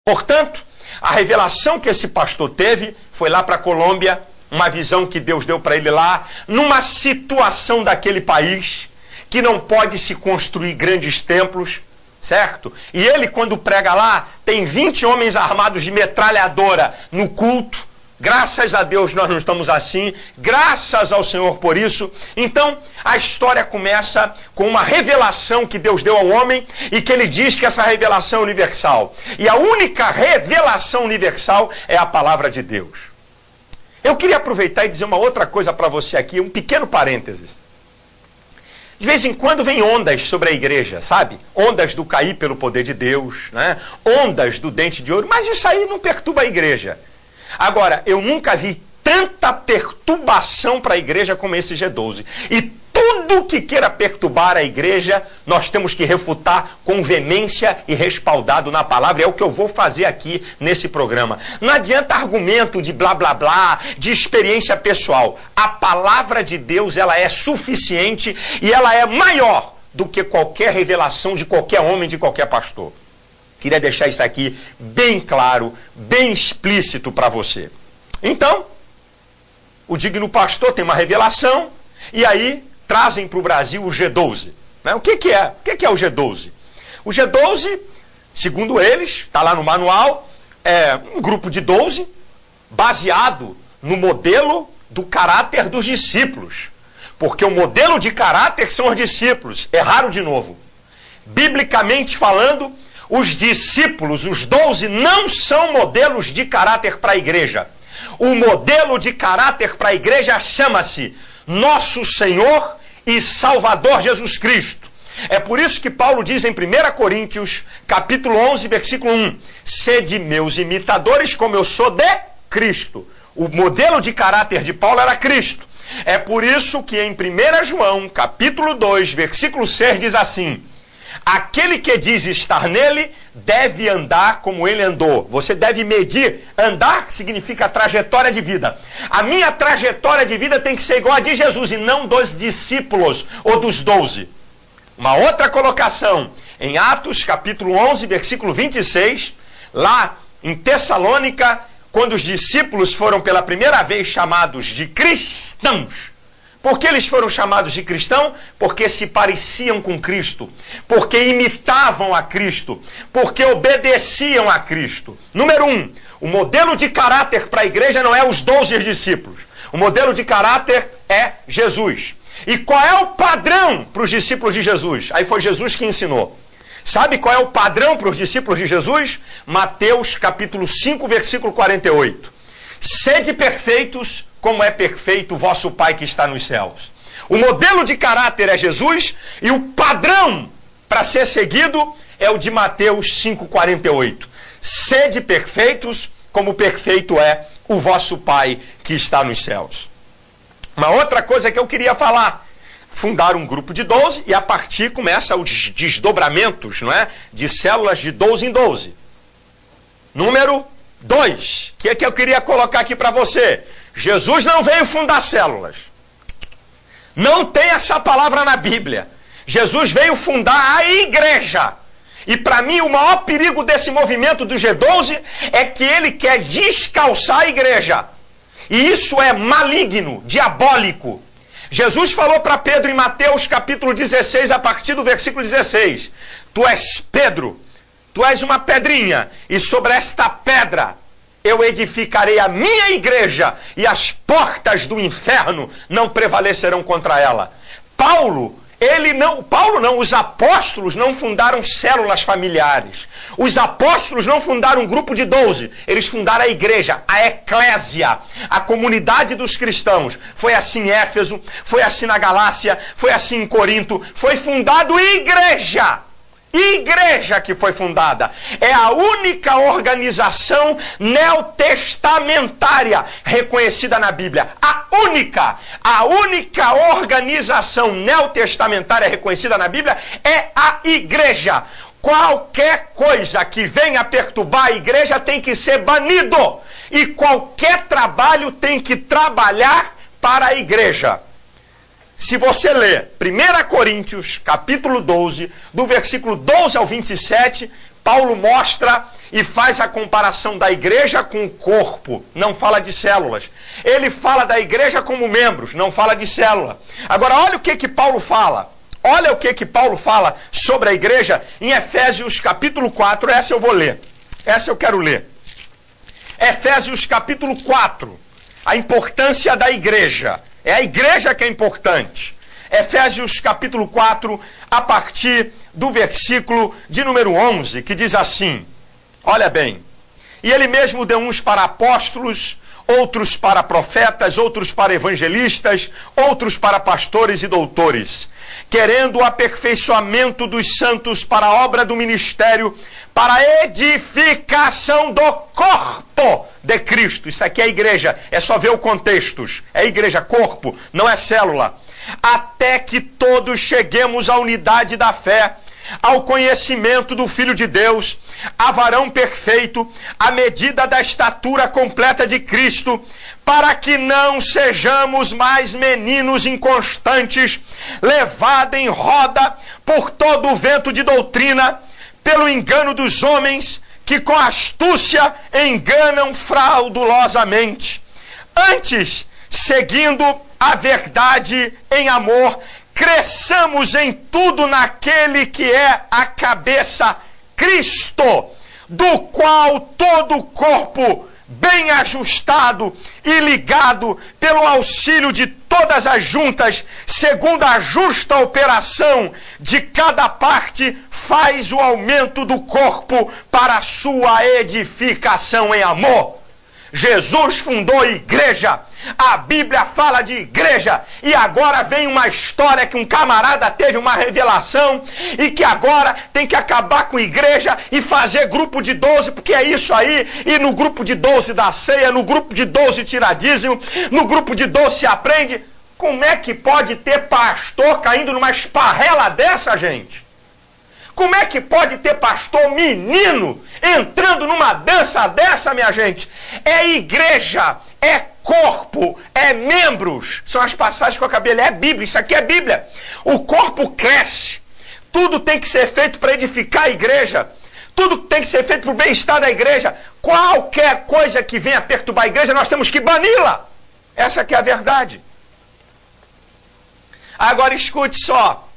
Portanto, a revelação que esse pastor teve foi lá para a Colômbia, uma visão que Deus deu para ele lá, numa situação daquele país que não pode se construir grandes templos, certo? E ele, quando prega lá, tem 20 homens armados de metralhadora no culto. Graças a Deus nós não estamos assim, graças ao Senhor por isso. Então, a história começa com uma revelação que Deus deu ao homem e que ele diz que essa revelação é universal. E a única revelação universal é a palavra de Deus. Eu queria aproveitar e dizer uma outra coisa para você aqui, um pequeno parênteses. De vez em quando vem ondas sobre a igreja, sabe? Ondas do cair pelo poder de Deus, né? Ondas do dente de ouro, mas isso aí não perturba a igreja. Agora, eu nunca vi tanta perturbação para a igreja como esse G12. E tudo que queira perturbar a igreja, nós temos que refutar com veemência e respaldado na palavra. É o que eu vou fazer aqui nesse programa. Não adianta argumento de blá blá blá, de experiência pessoal. A palavra de Deus, ela é suficiente e ela é maior do que qualquer revelação de qualquer homem, de qualquer pastor. Queria deixar isso aqui bem claro, bem explícito para você. Então, o digno pastor tem uma revelação e aí trazem para o Brasil o G12. Né? O que é? O que é o G12? O G12, segundo eles, está lá no manual, é um grupo de 12 baseado no modelo do caráter dos discípulos. Porque o modelo de caráter são os discípulos. Erraram de novo. Biblicamente falando, os discípulos, os 12, não são modelos de caráter para a igreja. O modelo de caráter para a igreja chama-se Nosso Senhor e Salvador Jesus Cristo. É por isso que Paulo diz em 1 Coríntios, capítulo 11, versículo 1, sede meus imitadores como eu sou de Cristo. O modelo de caráter de Paulo era Cristo. É por isso que em 1 João, capítulo 2, versículo 6, diz assim, aquele que diz estar nele deve andar como ele andou. Você deve medir. Andar significa trajetória de vida. A minha trajetória de vida tem que ser igual a de Jesus e não dos discípulos ou dos 12. Uma outra colocação, em Atos capítulo 11, versículo 26, lá em Tessalônica, quando os discípulos foram pela primeira vez chamados de cristãos. Por que eles foram chamados de cristão? Porque se pareciam com Cristo, porque imitavam a Cristo, porque obedeciam a Cristo. Número 1, o modelo de caráter para a igreja não é os 12 discípulos. O modelo de caráter é Jesus. E qual é o padrão para os discípulos de Jesus? Aí foi Jesus que ensinou. Sabe qual é o padrão para os discípulos de Jesus? Mateus capítulo 5, versículo 48. Sede perfeitos, como é perfeito o vosso Pai que está nos céus. O modelo de caráter é Jesus e o padrão para ser seguido é o de Mateus 5,48. Sede perfeitos, como perfeito é o vosso Pai que está nos céus. Uma outra coisa que eu queria falar, fundar um grupo de 12 e a partir começa os desdobramentos, não é? De células de 12 em 12. Número 2, que é que eu queria colocar aqui para você. Jesus não veio fundar células. Não tem essa palavra na Bíblia. Jesus veio fundar a igreja. E para mim o maior perigo desse movimento do G12 é que ele quer descalçar a igreja. E isso é maligno, diabólico. Jesus falou para Pedro em Mateus capítulo 16, a partir do versículo 16. Tu és Pedro, tu és uma pedrinha, e sobre esta pedra eu edificarei a minha igreja, e as portas do inferno não prevalecerão contra ela. Paulo os apóstolos não fundaram células familiares. Os apóstolos não fundaram um grupo de 12. Eles fundaram a igreja, a eclésia, a comunidade dos cristãos. Foi assim em Éfeso, foi assim na Galácia, foi assim em Corinto. Foi fundado igreja. Igreja que foi fundada. É a única organização neotestamentária reconhecida na Bíblia. A única organização neotestamentária reconhecida na Bíblia é a igreja. Qualquer coisa que venha perturbar a igreja tem que ser banido. E qualquer trabalho tem que trabalhar para a igreja. Se você ler 1 Coríntios, capítulo 12, do versículo 12 ao 27, Paulo mostra e faz a comparação da igreja com o corpo, não fala de células. Ele fala da igreja como membros, não fala de célula. Agora, olha o que Paulo fala. Olha o que Paulo fala sobre a igreja em Efésios capítulo 4, essa eu vou ler. Essa eu quero ler. Efésios capítulo 4, a importância da igreja. É a igreja que é importante. Efésios capítulo 4, a partir do versículo de número 11, que diz assim, olha bem, e ele mesmo deu uns para apóstolos, outros para profetas, outros para evangelistas, outros para pastores e doutores, querendo o aperfeiçoamento dos santos para a obra do ministério, para a edificação do corpo de Cristo. Isso aqui é igreja, é só ver o contexto. É igreja, corpo, não é célula. Até que todos cheguemos à unidade da fé, ao conhecimento do Filho de Deus, a varão perfeito, à medida da estatura completa de Cristo, para que não sejamos mais meninos inconstantes, levados em roda por todo o vento de doutrina, pelo engano dos homens, que com astúcia enganam fraudulosamente. Antes, seguindo a verdade em amor, cresçamos em tudo naquele que é a cabeça, Cristo, do qual todo o corpo, bem ajustado e ligado pelo auxílio de todas as juntas, segundo a justa operação de cada parte, faz o aumento do corpo para a sua edificação em amor. Jesus fundou igreja. A Bíblia fala de igreja, e agora vem uma história que um camarada teve uma revelação e que agora tem que acabar com igreja e fazer grupo de 12, porque é isso aí, e no grupo de 12 dá ceia, no grupo de 12 tira dízimo, no grupo de 12 se aprende. Como é que pode ter pastor caindo numa esparrela dessa, gente? Como é que pode ter pastor menino entrando numa dança dessa, minha gente? É igreja, é corpo, é membros. São as passagens que eu acabei de ler, é Bíblia, isso aqui é Bíblia. O corpo cresce, tudo tem que ser feito para edificar a igreja, tudo tem que ser feito para o bem-estar da igreja. Qualquer coisa que venha perturbar a igreja, nós temos que bani-la. Essa aqui é a verdade. Agora escute só,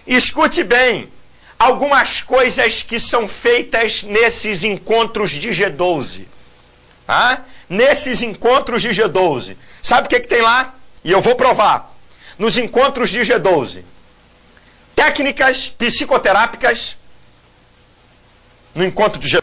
escute bem, algumas coisas que são feitas nesses encontros de G12. Nesses encontros de G12. Sabe o que tem lá? E eu vou provar. Nos encontros de G12. Técnicas psicoterápicas. No encontro de G12.